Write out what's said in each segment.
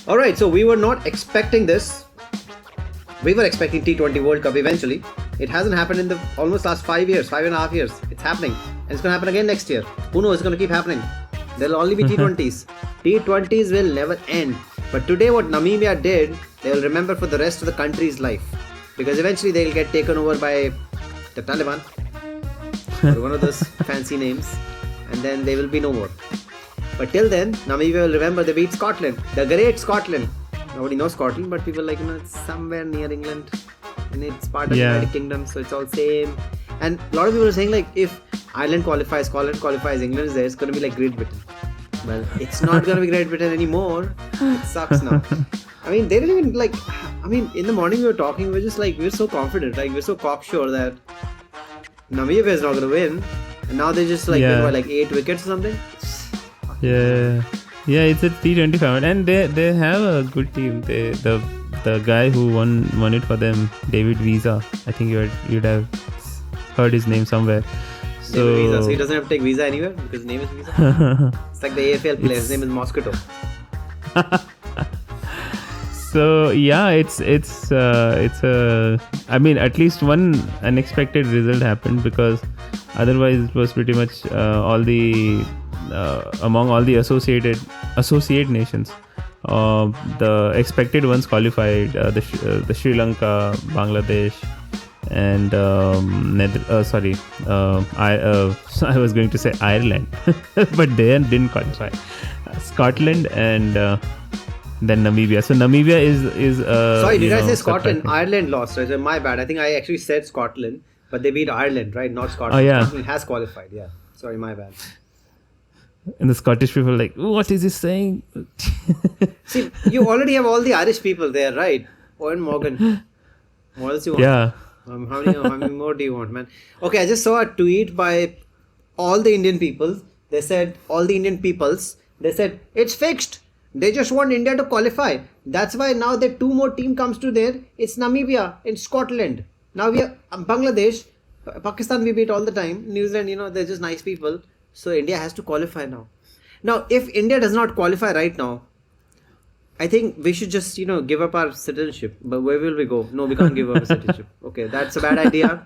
All right, so we were not expecting this. We were expecting T20 World Cup eventually. It hasn't happened in the almost last 5 years, 5.5 years. It's happening. And it's going to happen again next year. Who knows? It's going to keep happening. There will only be T20s. T20s will never end. But today what Namibia did, they will remember for the rest of the country's life. Because eventually they will get taken over by the Taliban. Or one of those fancy names. And then they will be no more. But till then, Namibia will remember they beat Scotland. The great Scotland. Nobody knows Scotland, but people like, it's somewhere near England. And it's part of the United Kingdom, so it's all same. And a lot of people are saying like, if Ireland qualifies, Scotland qualifies, England is there, it's going to be like Great Britain. Well, it's not going to be Great Britain anymore. It sucks now. I mean, they didn't even in the morning we were talking, we were so confident, we're so cocksure that Namibia is not going to win. And now they just 8 wickets or something. Yeah, it's a T20 format, and they have a good team. The guy who won it for them, David Visa. I think you'd have heard his name somewhere. So Visa. So he doesn't have to take visa anywhere because his name is Visa. It's like the AFL player. His name is Mosquito. So yeah, it's at least one unexpected result happened, because otherwise it was pretty much all the among all the associate nations, the expected ones qualified, the Sri Lanka, Bangladesh, and I was going to say Ireland, but they didn't qualify. Scotland and then Namibia. So Namibia is sorry, did I say Scotland? Ireland lost. Right? So my bad. I think I actually said Scotland, but they beat Ireland, right? Not Scotland. Oh, yeah. Scotland has qualified. Yeah. Sorry, my bad. And the Scottish people are like, what is he saying? See, you already have all the Irish people there, right? Owen Morgan. What else you want? Yeah. How many more do you want, man? Okay, I just saw a tweet by all the Indian peoples. They said, it's fixed. They just want India to qualify. That's why now the 2 more team comes to there. It's Namibia and Scotland. Now we are Bangladesh. Pakistan we beat all the time. New Zealand, they're just nice people. So India has to qualify now. Now, if India does not qualify right now, I think we should just, give up our citizenship. But where will we go? No, we can't give up our citizenship. Okay, that's a bad idea.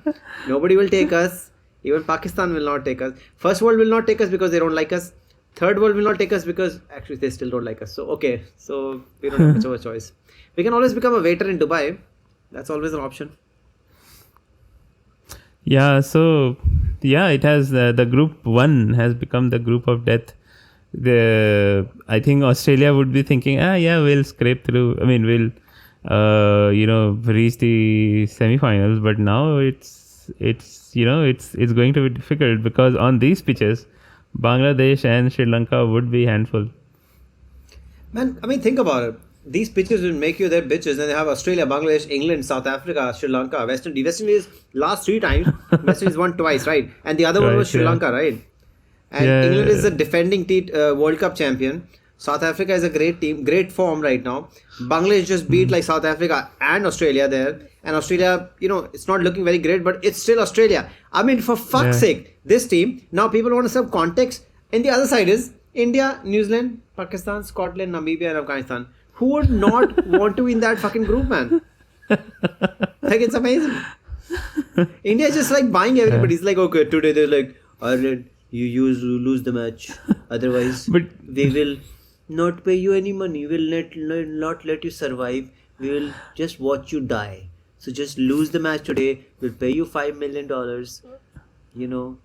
Nobody will take us. Even Pakistan will not take us. First world will not take us because they don't like us. Third world will not take us because actually they still don't like us. So, okay. So, we don't have much of a choice. We can always become a waiter in Dubai. That's always an option. Yeah, so it has the group 1 has become the group of death. I think Australia would be thinking, we'll scrape through. I mean, we'll reach the semi-finals. But now it's going to be difficult, because on these pitches, Bangladesh and Sri Lanka would be handful. Man, I mean, think about it. These pitches will make you their bitches, and they have Australia, Bangladesh, England, South Africa, Sri Lanka, West Indies. West Indies last 3 times. West Indies won twice, right? And the other one was Sri Lanka, right? And England is the defending World Cup champion. South Africa is a great team, great form right now. Bangladesh just beat South Africa and Australia there. And Australia, it's not looking very great, but it's still Australia. I mean, for fuck's sake, this team, now people want to serve context. And the other side is India, New Zealand, Pakistan, Scotland, Namibia, and Afghanistan. Who would not want to be in that fucking group, man? It's amazing. India is just buying everybody. It's okay, today they're like, Ireland, you lose the match. Otherwise, we will not pay you any money. We will not let you survive. We will just watch you die. So just lose the match today. We'll pay you $5 million.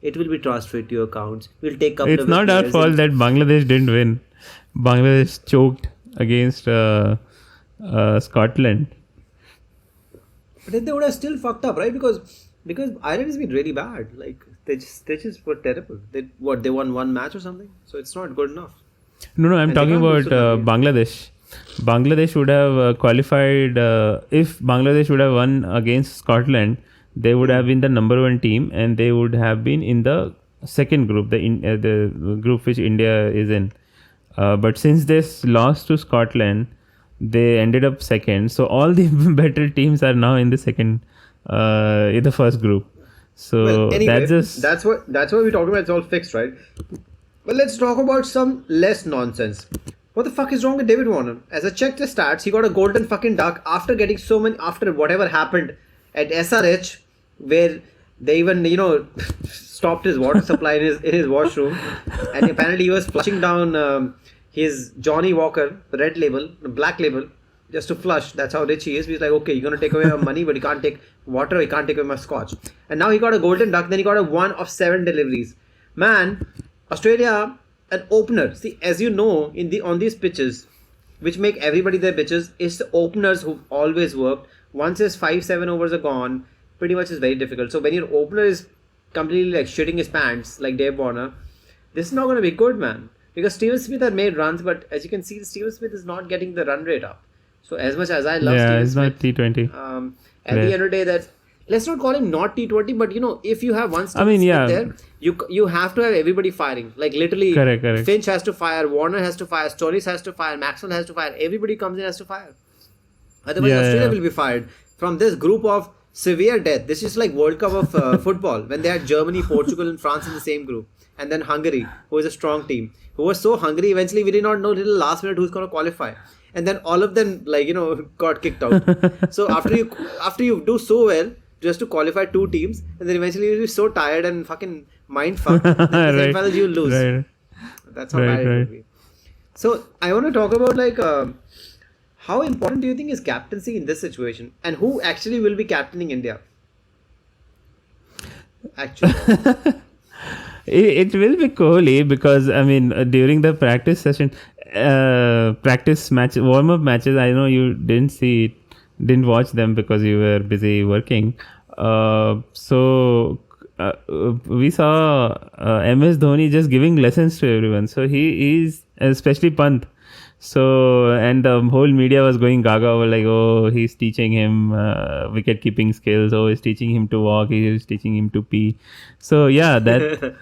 It will be transferred to your accounts. We'll take couple It's of not our fault that Bangladesh didn't win. Bangladesh choked against Scotland. But then they would have still fucked up, right? Because Ireland has been really bad. They just were terrible. They won 1 match or something. So it's not good enough. No, I'm talking about Bangladesh. Bangladesh would have qualified if Bangladesh would have won against Scotland. They would have been the number 1 team, and they would have been in the second group, the group which India is in. But since they lost to Scotland, they ended up second. So all the better teams are now in the in the first group. So anyway, that's what we're talking about. It's all fixed, right? Well, let's talk about some less nonsense. What the fuck is wrong with David Warner? As I checked the stats, he got a golden fucking duck after getting so many, after whatever happened at SRH, where they even, stopped his water supply in his washroom. And apparently he was flushing down his Johnny Walker red label, black label, just to flush. That's how rich he is. He's like, okay, you're going to take away my money, but you can't take water, you can't take away my scotch. And now he got a golden duck, then he got a 1 of 7 deliveries. Man, Australia, an opener. See, as you know, on these pitches, which make everybody their bitches, it's the openers who've always worked. Once his 5-7 overs are gone, pretty much is very difficult. So when your opener is completely like shitting his pants, like Dave Warner, this is not going to be good, man. Because Steven Smith had made runs, but as you can see, Steven Smith is not getting the run rate up. So as much as I love Steven Smith, not T20. At the end of the day, that let's not call him not T20, but if you have one Steven Smith there, you have to have everybody firing. Like literally, correct. Finch has to fire, Warner has to fire, Stories has to fire, Maxwell has to fire. Everybody comes in has to fire. Otherwise, Australia will be fired from this group of severe death. This is like World Cup of football when they had Germany, Portugal, and France in the same group, and then Hungary, who is a strong team, who was so hungry. Eventually, we did not know till the last minute who's going to qualify, and then all of them got kicked out. So after you do so well just to qualify 2 teams, and then eventually you'll be so tired and fucking mind fucked that the semifinals you'll lose. Right. That's how bad it will be. So I want to talk about how important do you think is captaincy in this situation, and who actually will be captaining India? Actually, it will be Kohli because during the practice session, practice match, warm up matches. I know you didn't watch them because you were busy working. So we saw MS Dhoni just giving lessons to everyone. So he's especially Pant. So, and the whole media was going gaga over like, oh, he's teaching him wicket keeping skills. Oh, he's teaching him to walk. He's teaching him to pee. So yeah, that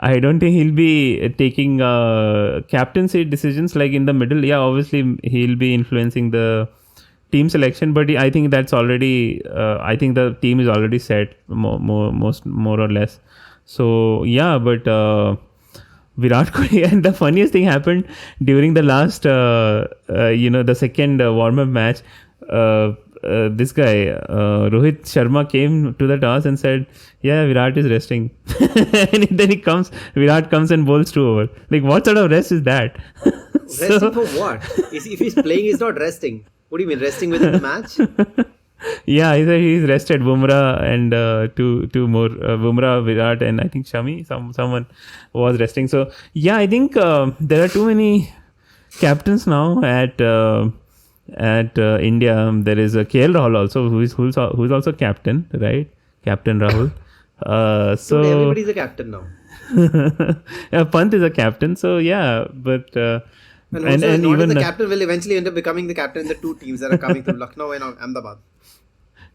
I don't think he'll be taking captaincy decisions like in the middle. Yeah, obviously he'll be influencing the team selection, but I think that's already. I think the team is already set more or less. So yeah, but. Virat Kohli, and the funniest thing happened during the last, the second warm-up match. This guy, Rohit Sharma, came to the toss and said, "Yeah, Virat is resting." And then Virat comes and bowls 2 overs. Like, what sort of rest is that? Resting for what? If he's playing, he's not resting. What do you mean, resting within the match? Yeah, he said he's rested Bumrah and two more, Bumrah, Virat, and I think Shami, someone was resting. So yeah, I think there are too many captains now at India. There is a KL Rahul also, who's also captain, right? Captain Rahul. So everybody's a captain now. Yeah, Pant is a captain. So yeah, but. And even the captain will eventually end up becoming the captain in the 2 teams that are coming from Lucknow and Ahmedabad.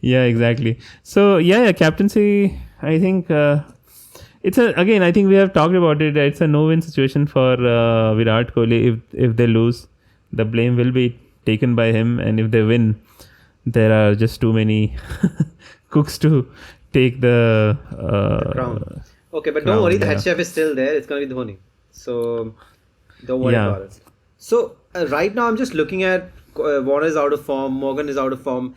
Yeah, exactly. So yeah, captaincy. I think it's again. I think we have talked about it. It's a no-win situation for Virat Kohli. If they lose, the blame will be taken by him, and if they win, there are just too many cooks to take the crown. Okay, but don't worry. The head chef is still there. It's gonna be Dhoni. So don't worry about it. So right now I'm just looking at Warner is out of form, Morgan is out of form.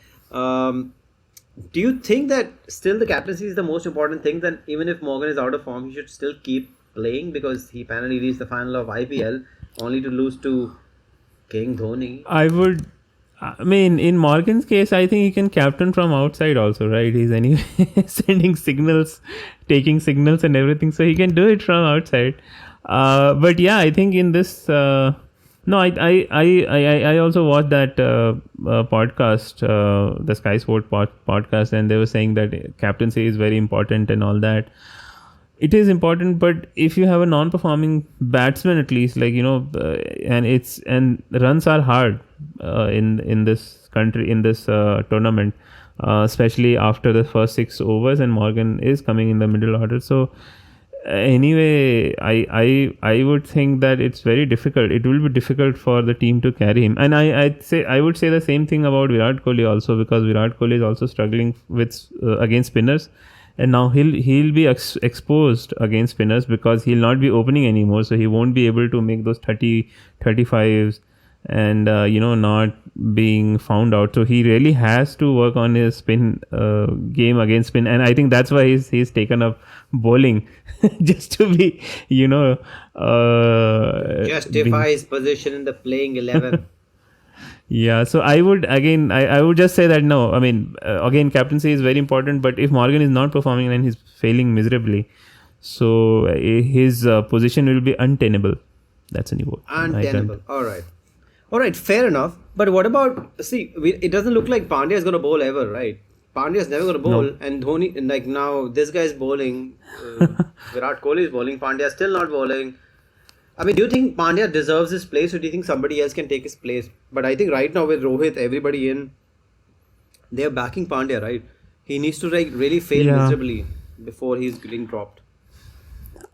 Do you think that still the captaincy is the most important thing? Then even if Morgan is out of form, he should still keep playing because he apparently reached the final of IPL only to lose to King Dhoni. In Morgan's case, I think he can captain from outside also, right? He's anyway sending signals, taking signals and everything, so he can do it from outside. But yeah, I think in this. I also watched that podcast, the Sky Sport podcast, and they were saying that captaincy is very important and all that. It is important, but if you have a non-performing batsman, at least, and runs are hard in this country, in this tournament, especially after the first 6 overs, and Morgan is coming in the middle order. So. Anyway, I would think that it's very difficult. It will be difficult for the team to carry him, and I would say the same thing about Virat Kohli also, because Virat Kohli is also struggling with against spinners, and now he'll be exposed against spinners because he'll not be opening anymore, so he won't be able to make those 35s and not being found out. So he really has to work on his spin game against spin, and I think that's why he's taken up bowling just to be Justify his position in the playing 11. Yeah, so I would again, I would just say that no, I mean, again, captaincy is very important, but if Morgan is not performing and he's failing miserably, so his position will be untenable. That's a new word. Untenable. All right, fair enough. But what about, see, it doesn't look like Pandya is going to bowl ever, right? Pandya is never going to bowl, No. and Dhoni, like now, this guy is bowling. Virat Kohli is bowling. Pandya is still not bowling. I mean, do you think Pandya deserves his place, or do you think somebody else can take his place? But I think right now with Rohit, everybody in, they're backing Pandya, right? He needs to like really fail Yeah. miserably before he's getting dropped.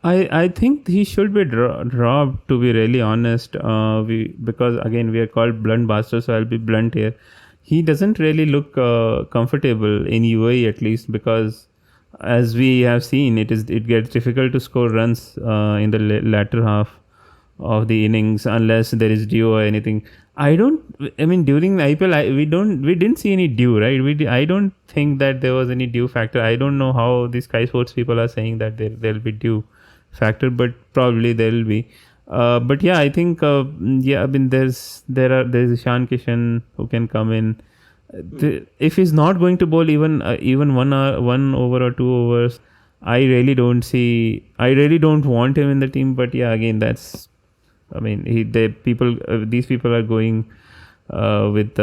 I think he should be dropped, to be really honest. Because again, we are called blunt bastards, so I'll be blunt here. He doesn't really look comfortable in UAE, at least, because as we have seen, it gets difficult to score runs in the latter half of the innings unless there is dew or anything. I mean, during the IPL, we didn't see any dew, right? I don't think that there was any dew factor. I don't know how the Sky Sports people are saying that there'll be dew factor, but probably there will be. But yeah, I think I mean, there's Ishan Kishan who can come in. If he's not going to bowl even 1 over or 2 overs, I really don't want him in the team. But yeah, again, I mean, these people are going with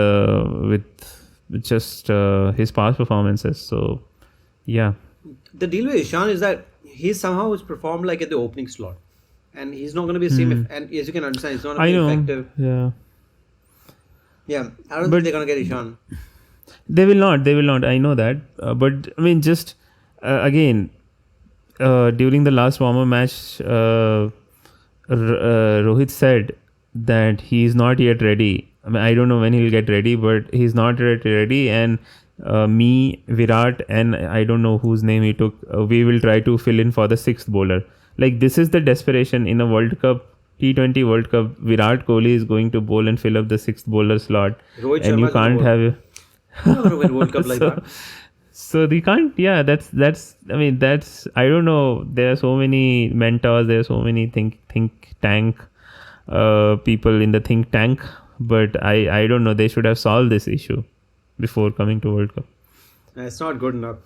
just his past performances. So yeah. The deal with Ishan is that he somehow has performed like at the opening slot, and he's not going to be the same. And as you can understand, it's not going to be effective. Yeah, I don't think they're going to get Ishan. They will not. I know that. But I mean, just again, during the last warmer match, Rohit said that he is not yet ready. I mean, I don't know when he'll get ready, but he's not yet ready. And me, Virat, and I don't know whose name he took, we will try to fill in for the sixth bowler. Like, this is the desperation in a World Cup, T20 World Cup. Virat Kohli is going to bowl and fill up the sixth bowler slot. Rohit and you can't have a World Cup like that. So they can't. Yeah, that's. I mean, that's. I don't know. There are so many mentors. There are so many think tank people in the think tank. But I don't know. They should have solved this issue before coming to World Cup. It's not good enough.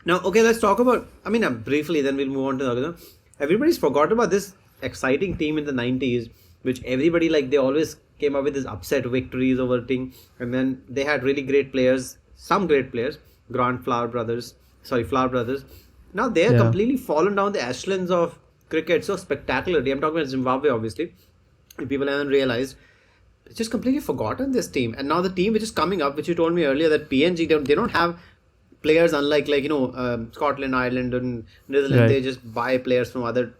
Now, okay, let's talk about. I mean, briefly. Then we'll move on to the other. Everybody's forgot about this exciting team in the 90s, which everybody they always came up with this upset victories over team, and then they had really great players. Some great players. Flower Brothers. Now they are completely fallen down the echelons of cricket so spectacularly. I'm talking about Zimbabwe, obviously. And people haven't realized. It's just completely forgotten this team. And now the team which is coming up, which you told me earlier, that PNG, they don't have players unlike Scotland, Ireland, and Netherlands. Right. They just buy players from other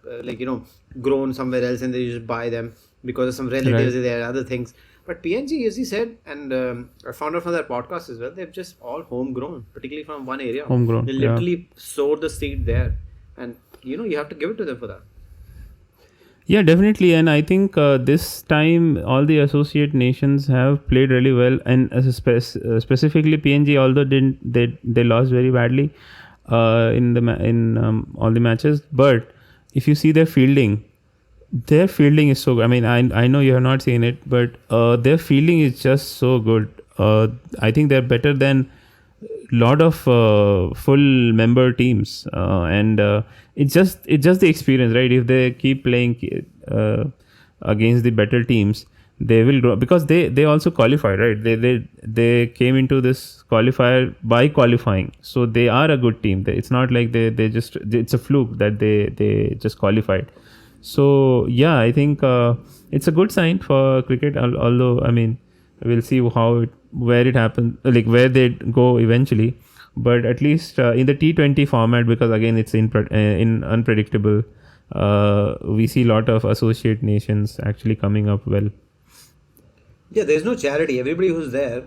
grown somewhere else, and they just buy them because of some relatives there, other things. But PNG, as he said, and I found out from their podcast as well, they're just all homegrown, particularly from one area. Homegrown, They literally sowed the seed there. And, you have to give it to them for that. Yeah, definitely. And I think this time all the associate nations have played really well. And specifically PNG, although they lost very badly in all the matches. But if you see their fielding is so good. I mean, I know you have not seen it, but their fielding is just so good. I think they're better than lot of full member teams, and it's just the experience, right? If they keep playing against the better teams, they will grow, because they also qualified, right? They came into this qualifier by qualifying, so they are a good team. It's not like they just, it's a fluke that they just qualified. So yeah, I think it's a good sign for cricket. Although, I mean, we'll see where it happens, where they go eventually. But at least in the T20 format, because again it's in unpredictable, we see a lot of associate nations actually coming up well. Yeah, there's no charity. Everybody who's there,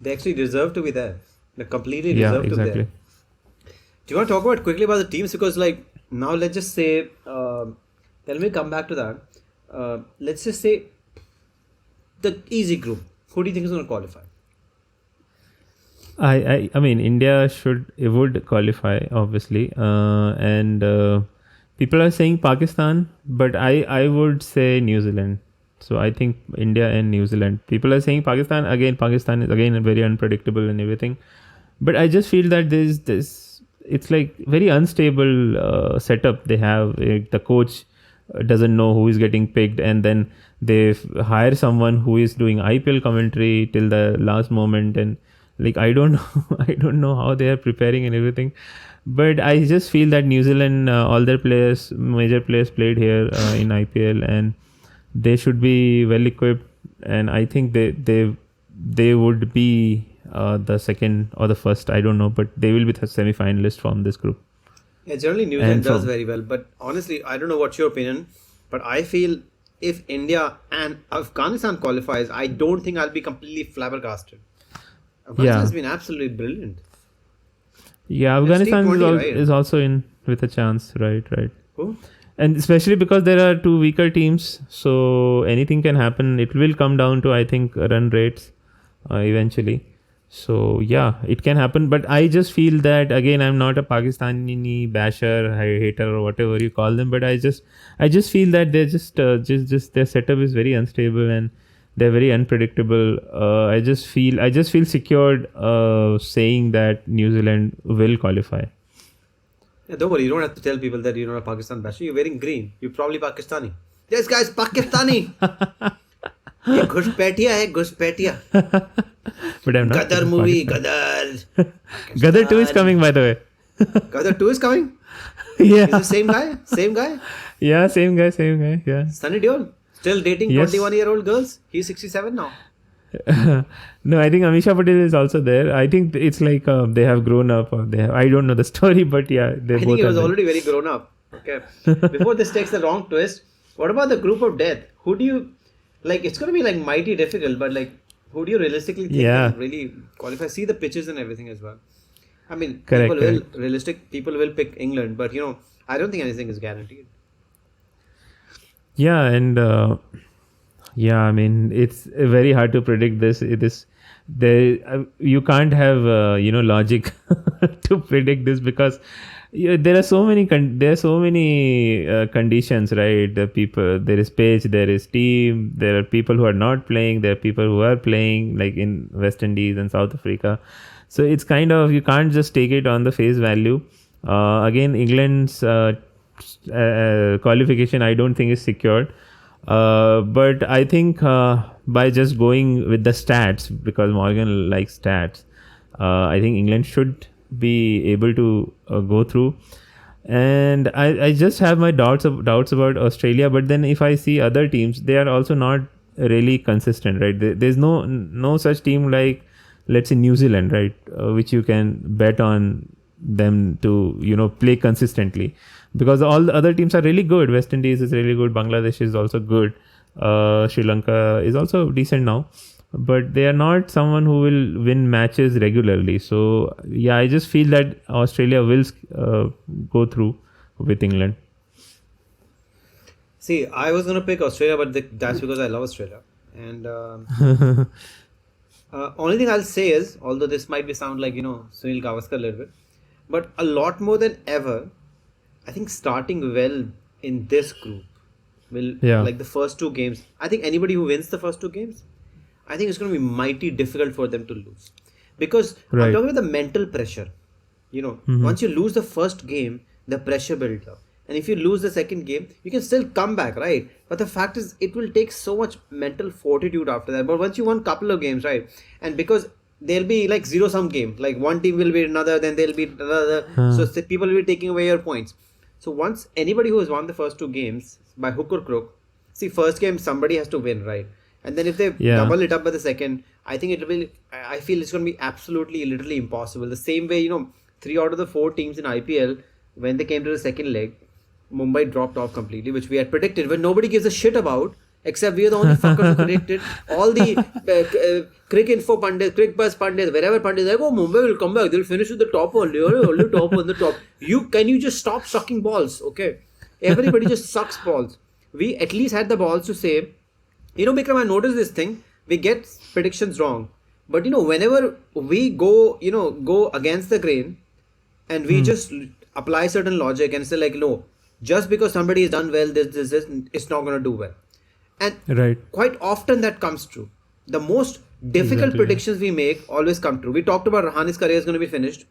they actually deserve to be there. They completely deserve to be there. Do you want to talk about quickly about the teams? Because like now, let's just say, let me come back to that. Let's just say the easy group. Who do you think is going to qualify? I mean, India would qualify, obviously, and people are saying Pakistan, but I would say New Zealand. So I think India and New Zealand. People are saying Pakistan again. Pakistan is again very unpredictable and everything, but I just feel that there's this. It's like very unstable setup they have. The coach doesn't know who is getting picked, and then they hire someone who is doing IPL commentary till the last moment, and like I don't know, I don't know how they are preparing and everything. But I just feel that New Zealand, all their players, major players played here in IPL, and they should be well equipped. And I think they would be the second or the first, I don't know, but they will be the semi-finalist from this group. Yeah, generally New Zealand does very well, but honestly, I don't know what's your opinion, but I feel if India and Afghanistan qualifies, I don't think I'll be completely flabbergasted. Afghanistan has been absolutely brilliant. Yeah, Afghanistan T20, is also in with a chance, right? Who? And especially because there are two weaker teams, so anything can happen. It will come down to, I think, run rates eventually. So yeah, it can happen. But I just feel that, again, I'm not a Pakistani basher, hater, or whatever you call them. But I just feel that they're just their setup is very unstable and they're very unpredictable. I just feel secured saying that New Zealand will qualify. Yeah, don't worry, you don't have to tell people that you're not a Pakistan basher. You're wearing green. You're probably Pakistani. This guy's Pakistani. ये घुसपैठिया है घुसपैठिया. But I'm not. Gadar movie, Gadar. Gadar 2 is coming, by the way. Gadar 2 is coming? Yeah. Is the same guy? Same guy? Yeah, same guy, yeah. Sunny Deol. Still dating 21-year-old girls? He's 67 now. No, I think Amisha Patel is also there. I think it's like they have grown up, or I don't know the story, but yeah, they I both think he was there. already very grown up. Okay. Before this takes the wrong twist, what about the group of death? Who do you like? It's going to be like mighty difficult, but like, who do you realistically think can really qualify? See the pitches and everything as well. I mean, people will pick England, but I don't think anything is guaranteed. Yeah, and I mean, it's very hard to predict this. You can't have logic to predict this, because there are so many conditions, right? There is pitch, there is team, there are people who are not playing, there are people who are playing, like in West Indies and South Africa. So it's kind of, you can't just take it on the face value. Again, England's qualification, I don't think is secured. But I think by just going with the stats, because Morgan likes stats, I think England should be able to go through. And I just have my doubts about Australia. But then if I see other teams, they are also not really consistent, right? There's no such team like, let's say, New Zealand, right, which you can bet on them to play consistently, because all the other teams are really good. West Indies is really good, Bangladesh is also good, Sri Lanka is also decent now, but they are not someone who will win matches regularly. So yeah, I just feel that Australia will go through with England. See, I was going to pick Australia, but that's because I love Australia. And only thing I'll say is, although this might sound like Sunil Gavaskar a little bit, but a lot more than ever, I think starting well in this group will, like the first two games, I think anybody who wins the first two games, I think it's going to be mighty difficult for them to lose. Because I'm talking about the mental pressure. Once you lose the first game, the pressure builds up. And if you lose the second game, you can still come back, right? But the fact is, it will take so much mental fortitude after that. But once you won a couple of games, right? And because there'll be like zero-sum game, like one team will be another, then there'll be another. So people will be taking away your points. So once anybody who has won the first two games by hook or crook, see, first game somebody has to win, right? And then if they double it up by the second, I think I feel it's going to be absolutely, literally impossible. The same way, 3 out of the 4 teams in IPL, when they came to the second leg, Mumbai dropped off completely, which we had predicted, but nobody gives a shit about. Except we are the only fuckers who predicted. All the crick info pundits, crick buzz pundits, wherever pundits, like, oh, Mumbai will come back. They'll finish with the top only. Only top on the top. Can you just stop sucking balls? Okay. Everybody just sucks balls. We at least had the balls to say, Bikram, I noticed this thing. We get predictions wrong. But, whenever we go against the grain and we just apply certain logic and say like, no, just because somebody has done well, this, it's not going to do well. And quite often that comes true. The most difficult predictions we make always come true. We talked about Rahane's career is going to be finished.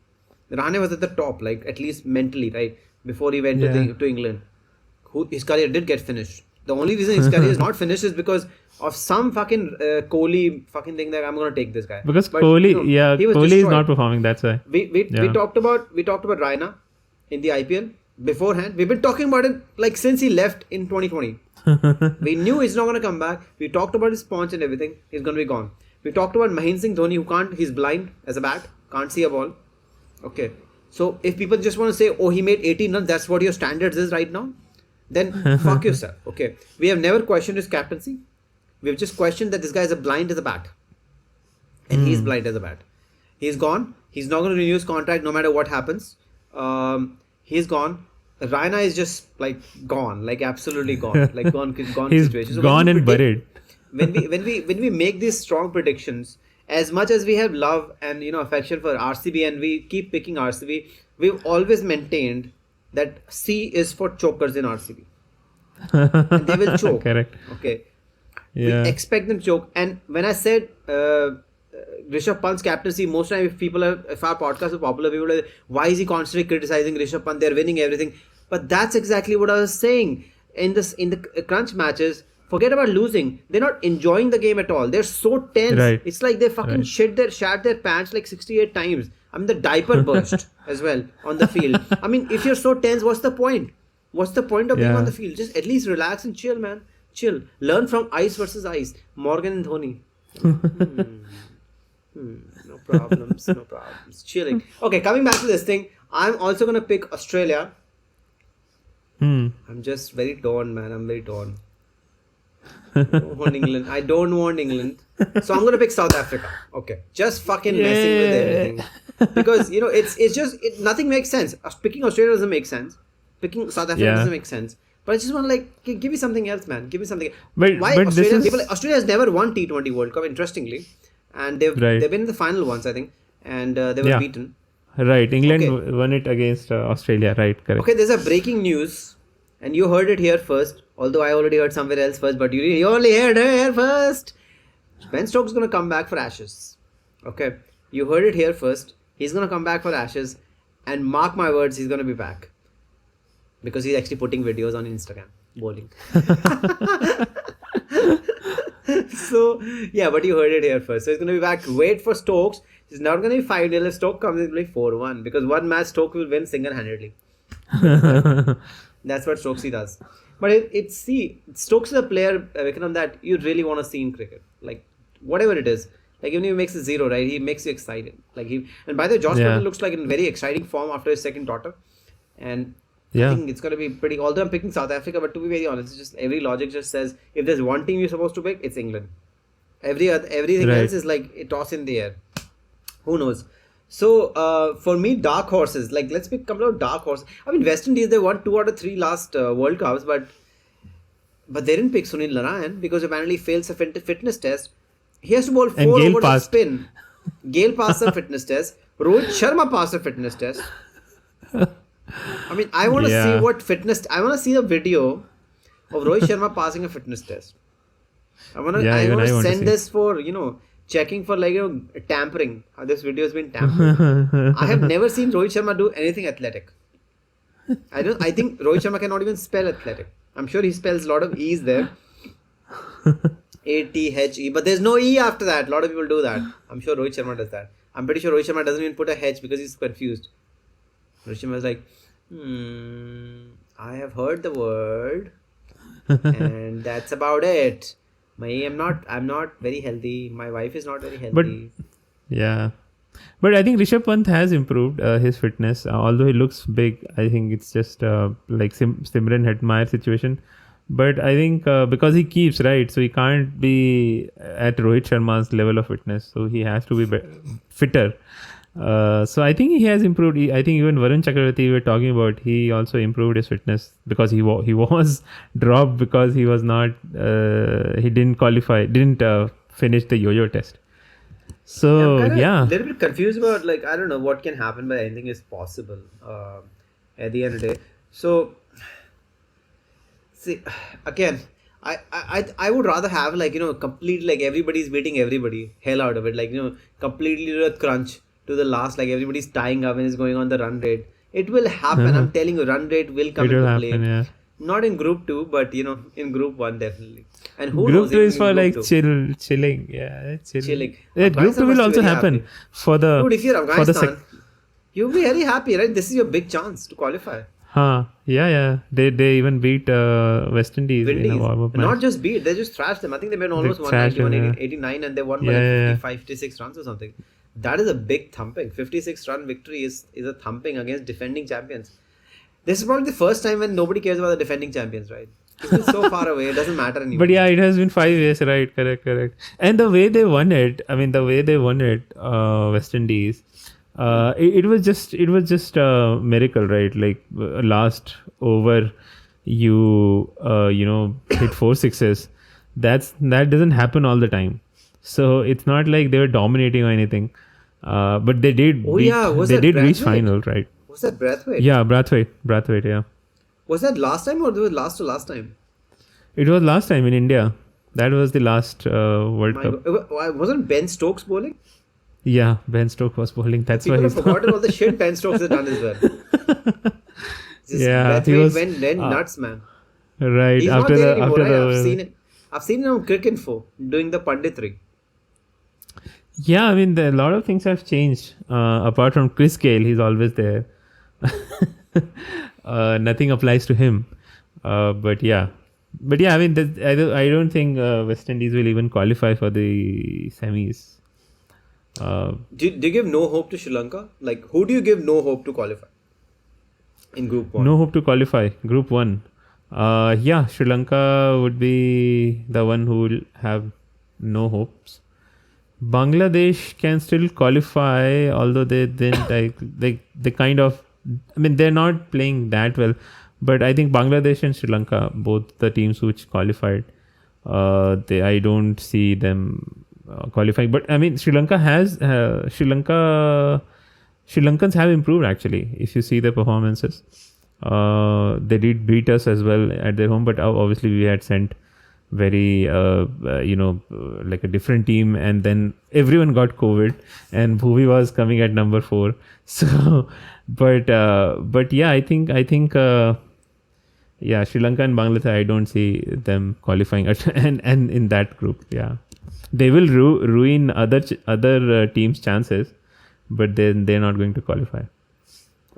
Rahane was at the top, like at least mentally, right? Before he went to England. His career did get finished. The only reason his career is not finished is because of some fucking Kohli fucking thing that I'm going to take this guy. Because Kohli, Kohli is not performing, that's why. We talked about Raina in the IPL beforehand. We've been talking about it like since he left in 2020. We knew he's not going to come back. We talked about his punch and everything. He's going to be gone. We talked about Mahendra Singh Dhoni, he's blind as a bat, can't see a ball. Okay. So if people just want to say, oh, he made 18 runs, that's what your standards is right now, then fuck yourself. Okay. We have never questioned his captaincy. We've just questioned that this guy is blind as a bat. And he's blind as a bat. He's gone. He's not going to renew his contract no matter what happens. He's gone. Raina is just like gone, like absolutely gone, like gone He's situation. So gone and buried. When we make these strong predictions, as much as we have love and affection for RCB and we keep picking RCB, we've always maintained that C is for chokers in RCB, and they will choke. Correct. Okay. Yeah. We expect them to choke. And when I said Rishabh Pant's captaincy, most time if our podcast is popular, people are like, why is he constantly criticizing Rishabh Pant? They're winning everything. But that's exactly what I was saying. In the crunch matches, forget about losing. They're not enjoying the game at all. They're so tense. Right. It's like they fucking shat their pants like 68 times. I mean, the diaper burst as well on the field. I mean, if you're so tense, what's the point? What's the point of being on the field? Just at least relax and chill, man. Chill. Learn from ice versus ice. Morgan and Dhoni. No problems. Chilling. Okay, coming back to this thing. I'm also going to pick Australia. I'm just very torn, man. I'm very torn. I don't want England. So I'm going to pick South Africa. Okay. Just fucking messing with everything. Because, it's just, nothing makes sense. Picking Australia doesn't make sense. Picking South Africa doesn't make sense. But I just want to give me something else, man. Give me something. Why Australia? Australia has never won T20 World Cup, interestingly. And they've been in the final once, I think. And they were beaten. Right. England won it against Australia. Right. Correct. Okay, there's a breaking news. And you heard it here first. Although I already heard somewhere else first. But you only heard it here first. Ben Stokes is going to come back for Ashes. Okay. You heard it here first. He's going to come back for Ashes. And mark my words, he's going to be back. Because he's actually putting videos on Instagram. Bowling. So, yeah, but you heard it here first. So he's going to be back. Wait for Stokes. It's not going to be 5-0. If Stokes comes, it'll be 4-1. Because one match Stokes will win single-handedly. That's what Stokesy does. But Stokes is a player, Vikram, that you really want to see in cricket. Like, whatever it is. Like, even if he makes a 0, right? He makes you excited. And by the way, Josh Butler looks like in very exciting form after his second daughter. And I think it's going to be pretty... Although I'm picking South Africa, but to be very honest, it's just every logic just says, if there's one team you're supposed to pick, it's England. Everything else is like a toss in the air. Who knows? So, for me, dark horses. Like, let's pick a couple of dark horses. I mean, West Indies, they won 2 out of 3 last World Cups, but they didn't pick Sunil Narine because apparently he fails a fitness test. He has to bowl 4 overs of spin. Gale passed the fitness test. Rohit Sharma passed the fitness test. I mean, I want to see I want to see a video of Rohit Sharma passing a fitness test. I want to send this for, checking for tampering. How this video has been tampered. I have never seen Rohit Sharma do anything athletic. I think Rohit Sharma cannot even spell athletic. I'm sure he spells a lot of E's there. A-T-H-E. But there's no E after that. A lot of people do that. I'm sure Rohit Sharma does that. I'm pretty sure Rohit Sharma doesn't even put a H because he's confused. Rohit Sharma is like, I have heard the word. And that's about it. I'm not very healthy. My wife is not very healthy. But I think Rishabh Pant has improved his fitness. Although he looks big, I think it's just like Simran Hetmeyer situation. But I think because he keeps, right, so he can't be at Rohit Sharma's level of fitness, so he has to be fitter. So I think he has improved. I think even Varun Chakravarti we were talking about, he also improved his fitness because he was dropped because he was not he didn't qualify, didn't finish the yo-yo test. So I'm yeah, a little bit confused about, like, I don't know what can happen, but anything is possible at the end of the day. So see, again, I would rather have, like, complete, like, everybody's beating everybody, hell out of it, like, completely to a crunch to the last, like everybody's tying up and is going on the run rate. It will happen. I'm telling you, run rate will come it will into happen. play. Yeah, Not in group 2, but in group 1 definitely. And who group knows, 2 even is in for group like 2. chilling. Yeah, Chilling. Yeah, group 2 Afghanistan will must be also very happen happy. for the Dude, if you're for the Afghanistan, you'll be very happy, right? This is your big chance to qualify. Yeah. They even beat West Indies in a Windies. warm-up And not match. just beat, they just thrashed them. I think they made almost thrashed them, 191, yeah. 89, and they won by Yeah, like yeah, yeah. 55, 56 runs or something. That is a big thumping. 56 run victory is a thumping against defending champions. This is probably the first time when nobody cares about the defending champions, right? It's been so far away, it doesn't matter anymore. But yeah, it has been 5 years, right? Correct. And the way they won it, West Indies, it was just a miracle, right? Like last over, hit 4 sixes. That doesn't happen all the time. So it's not like they were dominating or anything. But they did. Oh yeah, was they that did reach Brathwaite? final, right? Was that Brathwaite? Yeah, Brathwaite. Yeah, Was that last time or was it last to last time? it was last time in India. That was the last World My Cup. God. Wasn't Ben Stokes bowling? Yeah, Ben Stokes was bowling. That's why People have he's forgotten all the shit Ben Stokes has done as well. Yeah, he Brathwaite was went nuts, man. right He's after not there the anymore, after right? the. I've seen him on Cricinfo doing the punditry. Yeah, I mean, a lot of things have changed. Apart from Chris Gale, he's always there. Nothing applies to him. But yeah, I mean, I don't think West Indies will even qualify for the semis. Do you give no hope to Sri Lanka? Like, who do you give no hope to qualify in Group 1? No hope to qualify. Group 1. Yeah, Sri Lanka would be the one who will have no hopes. Bangladesh can still qualify, although they kind of, I mean, they're not playing that well. But I think Bangladesh and Sri Lanka, both the teams which qualified, I don't see them qualifying. But I mean, Sri Lankans have improved actually. If you see their performances, they did beat us as well at their home. But obviously, we had sent very like a different team, and then everyone got COVID, and Bhuvi was coming at number 4. So, but yeah, I think yeah, Sri Lanka and Bangladesh, I don't see them qualifying and in that group. Yeah, they will ruin other teams' chances, but then they're not going to qualify.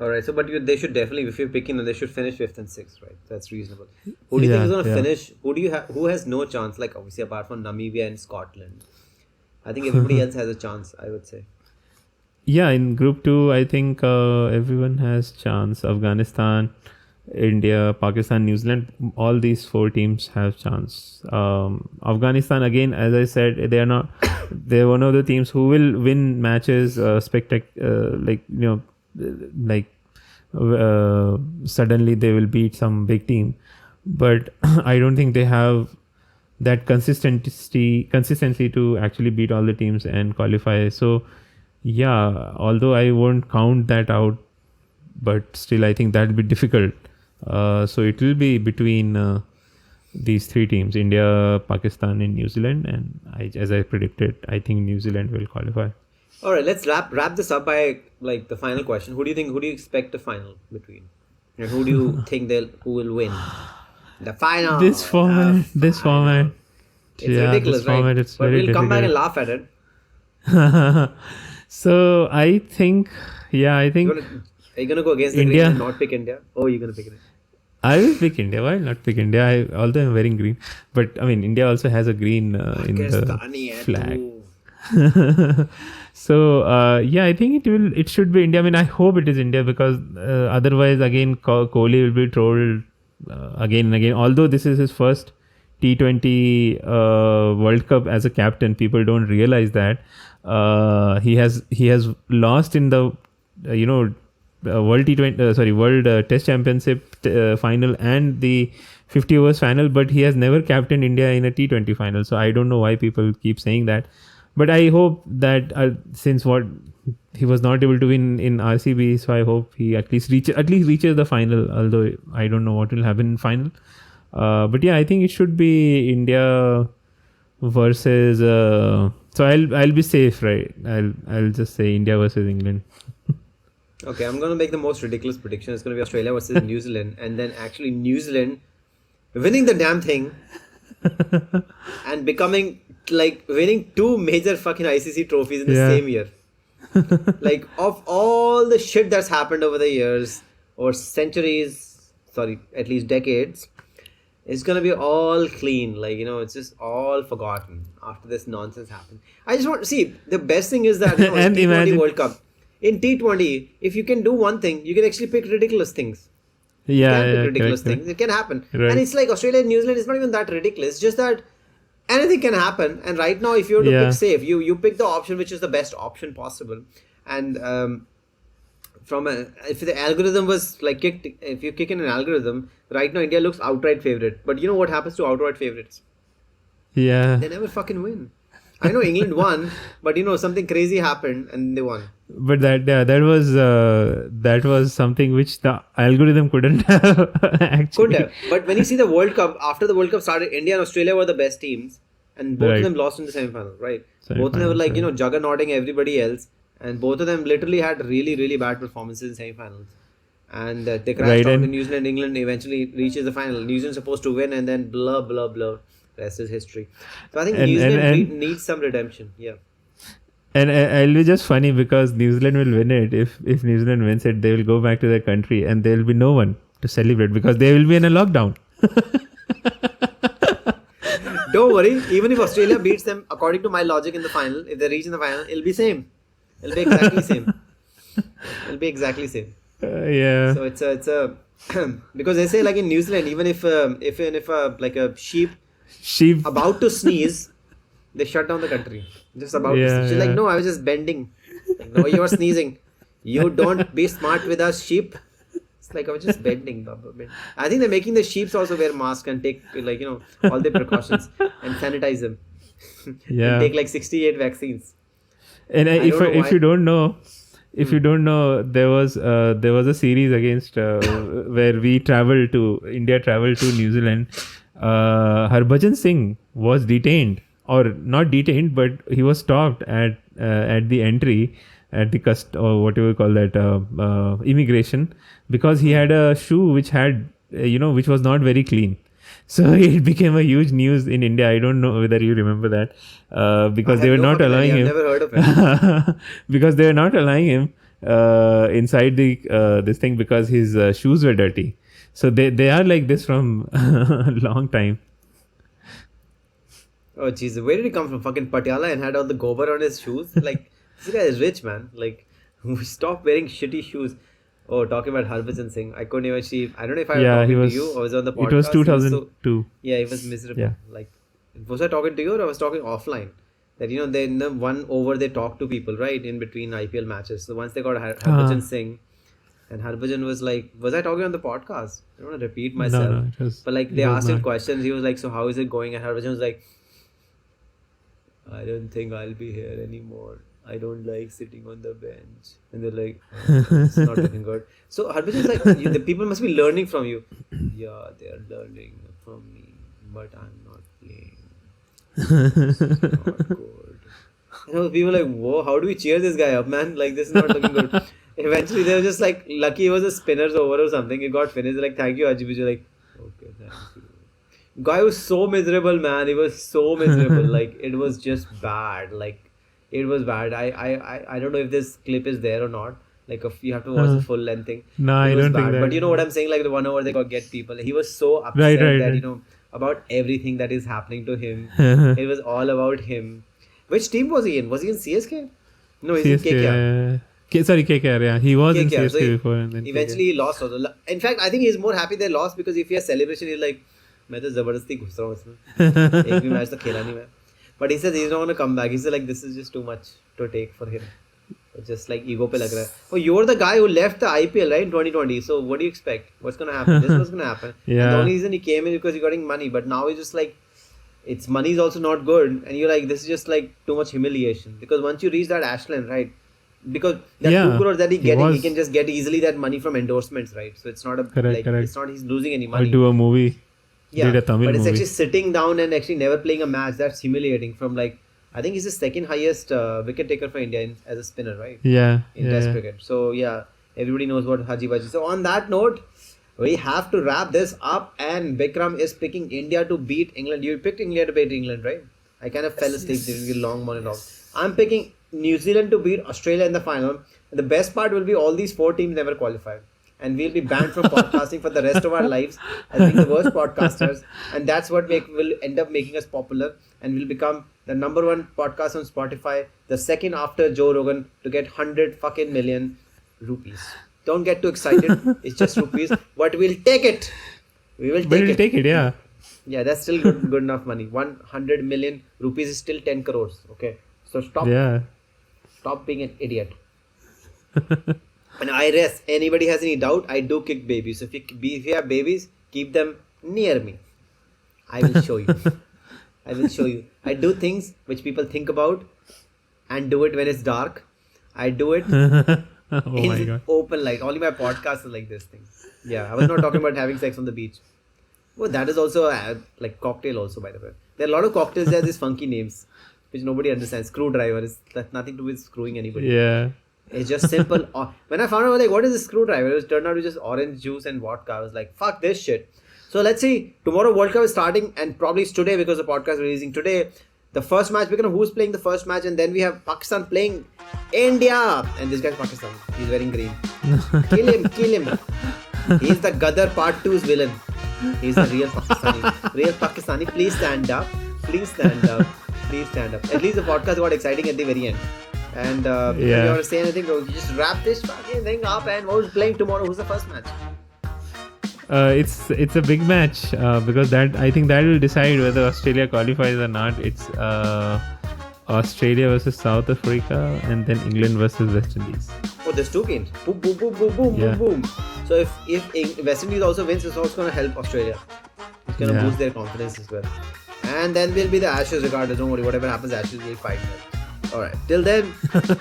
All right, so but they should definitely, if you're picking them, they should finish 5th and 6th, right? That's reasonable. Who do you think is going to finish? Who do you have? Who has no chance? Like, obviously, apart from Namibia and Scotland, I think everybody else has a chance, I would say. Yeah, in Group 2, I think everyone has chance. Afghanistan, India, Pakistan, New Zealand, all these 4 teams have chance. Afghanistan, again, as I said, they're one of the teams who will win matches, suddenly they will beat some big team, but I don't think they have that consistency to actually beat all the teams and qualify. So yeah, although I won't count that out, but still I think that'll be difficult. So it will be between these 3 teams, India, Pakistan and New Zealand, and as I predicted, I think New Zealand will qualify. All right, let's wrap this up by like the final question. Who do you expect the final between? And who do you think who will win? The final. This format. It's ridiculous, right? It's but very we'll come back and difficult. laugh at it. So I think. Are you gonna go against the India. green and not pick India? Oh, you're gonna pick it. I will pick India. Why not pick India? Although I'm wearing green, but I mean India also has a green in the flag. So yeah, I think it should be India. I mean, I hope it is India because otherwise, again, Kohli will be trolled again and again. Although this is his first T20 World Cup as a captain, people don't realize that he has lost in the World Test Championship final and the 50 overs final, but he has never captained India in a T20 final. So I don't know why people keep saying that, but I hope that since what he was not able to win in RCB, so I hope he at least reaches the final. Although I don't know what will happen in final, but yeah, I think it should be India versus. So I'll be safe, right? I'll just say India versus England. Okay, I'm gonna make the most ridiculous prediction. It's gonna be Australia versus New Zealand, and then actually New Zealand winning the damn thing and becoming like winning 2 major fucking ICC trophies in the same year. Like, of all the shit that's happened over the years or centuries, sorry, at least decades, it's gonna be all clean. Like, it's just all forgotten after this nonsense happened. I just want to see, the best thing is that And T20 imagine- World Cup. In T20, if you can do one thing, you can actually pick ridiculous things. Ridiculous correct. things. It can happen. Right. And it's like Australia and New Zealand is not even that ridiculous. It's just that anything can happen. And right now, if you were to pick safe, you pick the option which is the best option possible. And if the algorithm was like kicked, if you kick in an algorithm, right now India looks outright favorite. But you know what happens to outright favorites? Yeah. They never fucking win. I know England won, but something crazy happened and they won. But that was something which the algorithm couldn't have actually. Could have. But when you see the World Cup, after the World Cup started, India and Australia were the best teams, and both of them lost in the semi-final, right? Both of them were like, juggernauting everybody else, and both of them literally had really, really bad performances in semi-finals. And they crashed out in New Zealand. England eventually reaches the final. New Zealand supposed to win, and then blah, blah, blah. Rest is history. So I think New Zealand needs some redemption. Yeah. And it'll be just funny because New Zealand will win it. If New Zealand wins it, they will go back to their country and there will be no one to celebrate because they will be in a lockdown. Don't worry. Even if Australia beats them, according to my logic in the final, if they reach in the final, it'll be same. It'll be exactly same. It'll be exactly same. Yeah. So it's a because they say like in New Zealand, even if like a sheep about to sneeze, they shut down the country. Just about to sneeze. She's like, no, I was just bending. Like, no, you were sneezing. You don't be smart with us, sheep. It's like I was just bending. I think they're making the sheeps also wear masks and take all the precautions and sanitize them. Yeah. And take like 68 vaccines. And if you don't know, there was a series against where India traveled to New Zealand. Harbhajan Singh was detained, or not detained, but he was stopped at the entry at the or whatever you call that immigration, because he had a shoe which had which was not very clean. So it became a huge news in India. I don't know whether you remember that, because they were not allowing him. I've never heard of it. Because they were not allowing him inside the this thing because his shoes were dirty. So they are like this from a long time. Oh jeez, where did he come from? Fucking Patiala and had all the gobar on his shoes? Like, this guy is rich, man. Like, stop wearing shitty shoes. Oh, talking about Harbhajan Singh. I couldn't even see. I don't know if I was talking to you or was on the podcast. It was 2002. Yeah, he was miserable. Yeah. Like, was I talking to you or I was talking offline? That, they in the 1 over they talk to people, right? In between IPL matches. So once they got Harbhajan Singh, and Harbhajan was like, was I talking on the podcast? I don't want to repeat myself. No, it was, but like, they asked him questions. He was like, so how is it going? And Harbhajan was like, I don't think I'll be here anymore. I don't like sitting on the bench. And they're like, it's not looking good. So Harbhajan's like, the people must be learning from you. Yeah, they are learning from me, but I'm not playing. It's not good. People are like, whoa, how do we cheer this guy up, man? Like, this is not looking good. Eventually, they were just like, lucky it was a spinner's over or something. It got finished. They're like, thank you, Ajib. You're like, okay, thank you. Guy was so miserable, man. He was so miserable. Like, it was just bad. Like, it was bad. I don't know if this clip is there or not. Like, if you have to watch the full length thing. No, I don't think that. But you know what I'm saying? Like, the 1 hour they got get people. He was so upset that, about everything that is happening to him. It was all about him. Which team was he in? Was he in CSK? No, he's in KKR. KKR, yeah. He was in KKR. CSK So before and then eventually he lost also. In fact, I think he's more happy they lost because if he has celebration, he's like, मैं तो जबरदस्ती घुस रहा हूँ इसमें. एक भी match तो खेला नहीं मैं. But he says he's not going to come back. He said like this is just too much to take for him. It's just like ego पे लग रहा है. Oh, you're the guy who left the IPL, right, in 2020. So what do you expect? What's going to happen? This was going to happen. Yeah. And the only reason he came in because he got money. But now he's just like, its money is also not good. And you're like, this is just like too much humiliation. Because once you reach that Ashland, right? Because that 2 crores that he can just get easily that money from endorsements, right? So it's not a correct. It's not he's losing any money. Or do a movie. Yeah, did a Tamil but it's movie. actually sitting down and actually never playing a match. That's humiliating. From like, I think he's the second highest wicket taker for India as a spinner, right? Yeah. In Test cricket. So yeah, everybody knows what Haji Baji. So on that note, we have to wrap this up. And Vikram is picking India to beat England. You picked India to beat England, right? I kind of fell asleep during the long monologue. I'm picking New Zealand to beat Australia in the final. And the best part will be all these 4 teams never qualified. And we'll be banned from podcasting for the rest of our lives as being the worst podcasters. And that's what will end up making us popular. And we'll become the number 1 podcast on Spotify, the second after Joe Rogan, to get 100 fucking million rupees. Don't get too excited. It's just rupees. But we'll take it. We'll take it, yeah. Yeah, that's still good enough money. 100 million rupees is still 10 crores. Okay. So stop being an idiot. And I rest. Anybody has any doubt, I do kick babies. So if you have babies, keep them near me. I will show you. I do things which people think about and do it when it's dark. I do it in open light. Only my podcast is like this thing. Yeah, I was not talking about having sex on the beach. Well, that is also like cocktail also, by the way. There are a lot of cocktails that have these funky names which nobody understands. Screwdriver is nothing to do with screwing anybody. Yeah. It's just simple. When I found out, like, what is a screwdriver? It turned out to just orange juice and vodka. I was like, fuck this shit. So let's see. Tomorrow World Cup is starting, and probably it's today because the podcast is releasing today. The first match, we don't know who's playing the first match, and then we have Pakistan playing India. And this guy's Pakistan. He's wearing green. Kill him. He's the Gadar Part 2's villain. He's the real Pakistani. Please stand up. At least the podcast got exciting at the very end. And if you want to say anything, just wrap this fucking thing up. And who's playing tomorrow? Who's the first match? It's a big match because I think that will decide whether Australia qualifies or not. It's Australia versus South Africa, and then England versus West Indies. Oh, there's 2 games. Boom. So if West Indies also wins, it's also going to help Australia. It's going to boost their confidence as well. And then will be the Ashes regardless. Don't worry, whatever happens, Ashes will fight. Alright, till then,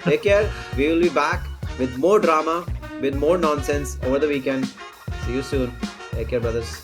take care. We will be back with more drama, with more nonsense over the weekend. See you soon. Take care, brothers.